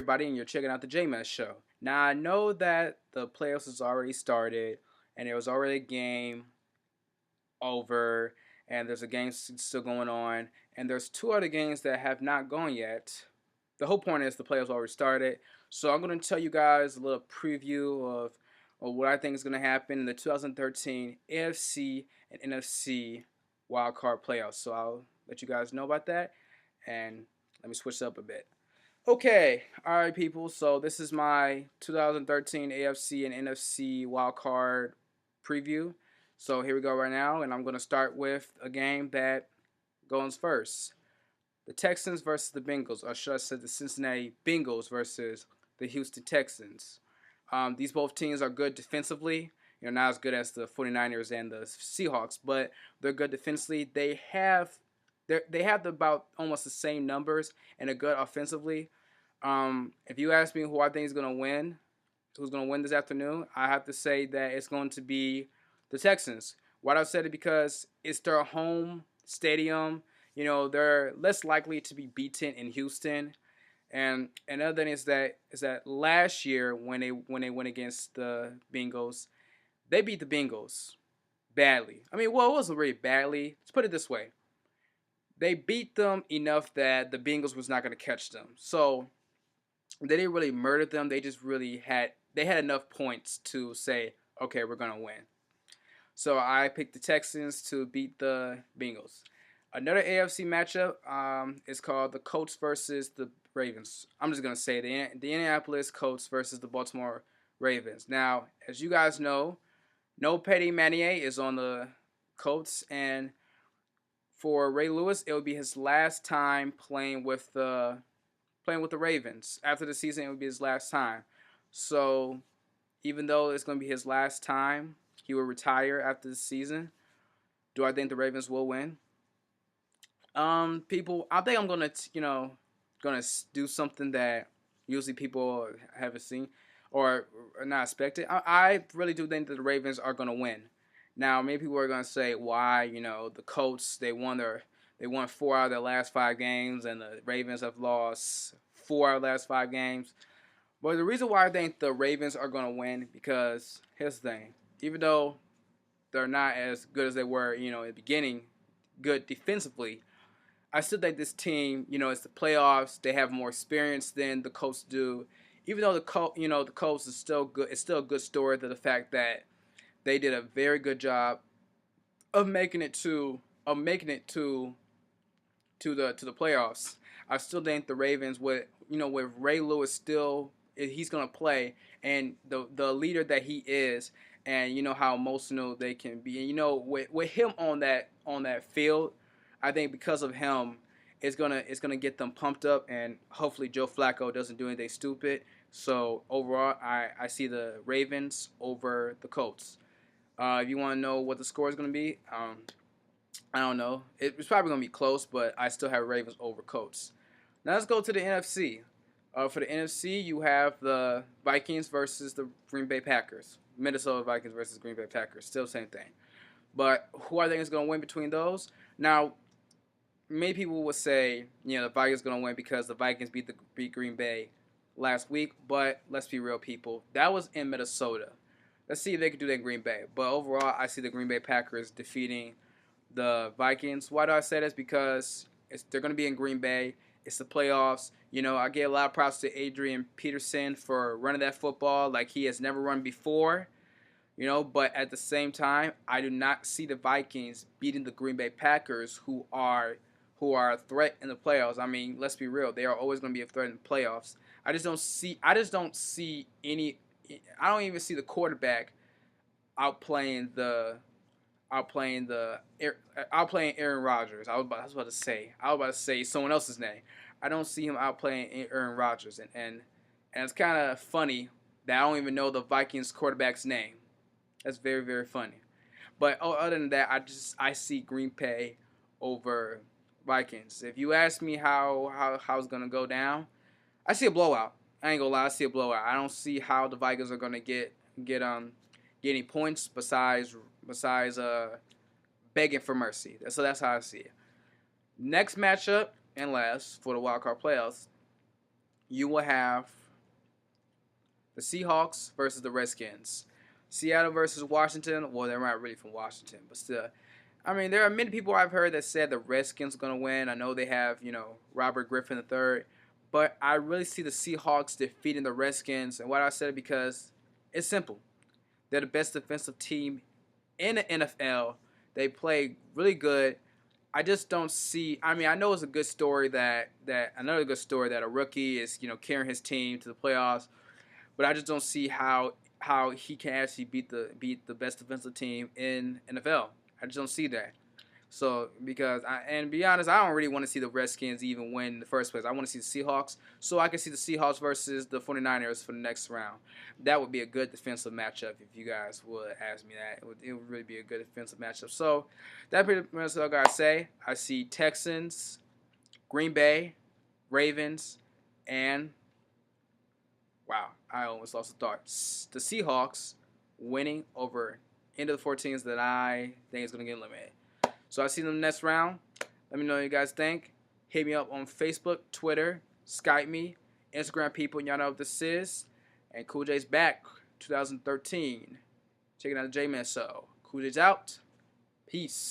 everybody, and you're checking out the J-Mess Show. Now, I know that the playoffs has already started, and there was already a game over, and there's a game still going on, and there's two other games that have not gone yet. The whole point is the playoffs already started, so I'm going to tell you guys a little preview of what I think is going to happen in the 2013 AFC and NFC wild card playoffs. So I'll let you guys know about that, and let me switch up a bit. Okay, all right, people. So this is my 2013 AFC and NFC wildcard preview. So here we go right now, and I'm going to start with a game that goes first: the Texans versus the Bengals, or should I say the Cincinnati Bengals versus the Houston Texans. These both teams are good defensively. Not as good as the 49ers and the Seahawks, but they're good defensively. They have about almost the same numbers and are good offensively. If you ask me who I think is going to win, who's going to win this afternoon, I have to say that it's going to be the Texans. Why do I say it? Because it's their home stadium. They're less likely to be beaten in Houston. And another thing is that last year when they went against the Bengals, they beat the Bengals badly. I mean, well, it wasn't really badly. Let's put it this way: they beat them enough that the Bengals was not going to catch them. So they didn't really murder them. They just really had enough points to say, okay, we're gonna win. So I picked the Texans to beat the Bengals. Another AFC matchup is called the Colts versus the Ravens. I'm just gonna say the Indianapolis Colts versus the Baltimore Ravens. Now, as you guys know, no Petty Manier is on the Colts, and for Ray Lewis, it would be his last time playing with the Ravens. After the season, it would be his last time. So even though it's going to be his last time, he will retire after the season. Do I think the Ravens will win? People, I think I'm gonna do something that usually people haven't seen or are not expected. I really do think that the Ravens are gonna win. Now, maybe people are gonna say, why? The Colts, they won 4 out of their last 5 games, and the Ravens have lost 4 out of the last 5 games. But the reason why I think the Ravens are going to win, because here's the thing: even though they're not as good as they were, in the beginning, good defensively, I still think this team, it's the playoffs. They have more experience than the Colts do. Even though the Colts is still good, it's still a good story to the fact that they did a very good job of making it to the playoffs. I still think the Ravens with Ray Lewis still, he's gonna play, and the leader that he is, and how emotional they can be, and with him on that field, I think because of him, it's gonna get them pumped up, and hopefully Joe Flacco doesn't do anything stupid. So overall, I see the Ravens over the Colts. If you want to know what the score is gonna be, I don't know. It's probably going to be close, but I still have Ravens over Colts. Now let's go to the NFC. For the NFC, you have the Vikings versus the Green Bay Packers. Minnesota Vikings versus Green Bay Packers. Still same thing. But who I think is going to win between those? Now, many people would say, the Vikings are going to win because the Vikings beat Green Bay last week. But let's be real, people. That was in Minnesota. Let's see if they can do that in Green Bay. But overall, I see the Green Bay Packers defeating the Vikings. Why do I say this? Because they're going to be in Green Bay. It's the playoffs. I give a lot of props to Adrian Peterson for running that football like he has never run before. But at the same time, I do not see the Vikings beating the Green Bay Packers, who are a threat in the playoffs. I mean, let's be real. They are always going to be a threat in the playoffs. I just don't see any. I don't even see the quarterback outplaying Aaron Rodgers. I was about to say someone else's name. I don't see him outplaying Aaron Rodgers, and it's kind of funny that I don't even know the Vikings quarterback's name. That's very, very funny. But other than that, I see Green Bay over Vikings. If you ask me how it's gonna go down, I see a blowout. I ain't gonna lie, I see a blowout. I don't see how the Vikings are gonna get any points besides begging for mercy. So that's how I see it. Next matchup and last for the wild card playoffs, you will have the Seahawks versus the Redskins. Seattle versus Washington. Well, they're not really from Washington, but still. I mean, there are many people I've heard that said the Redskins are going to win. I know they have, Robert Griffin III. But I really see the Seahawks defeating the Redskins. And why I said it because it's simple. They're the best defensive team in the NFL. They play really good. I just don't see. I mean, I know it's a good story that another good story that a rookie is carrying his team to the playoffs, but I just don't see how he can actually beat the best defensive team in NFL. I just don't see that. So and be honest, I don't really want to see the Redskins even win in the first place. I want to see the Seahawks, so I can see the Seahawks versus the 49ers for the next round. That would be a good defensive matchup if you guys would ask me that. It would really be a good defensive matchup. So that's pretty much what I gotta say. I see Texans, Green Bay, Ravens, and wow, I almost lost the thought. The Seahawks winning over any of the 4 teams that I think is going to get eliminated. So I see them next round. Let me know what you guys think. Hit me up on Facebook, Twitter, Skype me, Instagram people. Y'all know what this is. And Cool J's back, 2013. Checking out the J-Man Show. Cool J's out. Peace.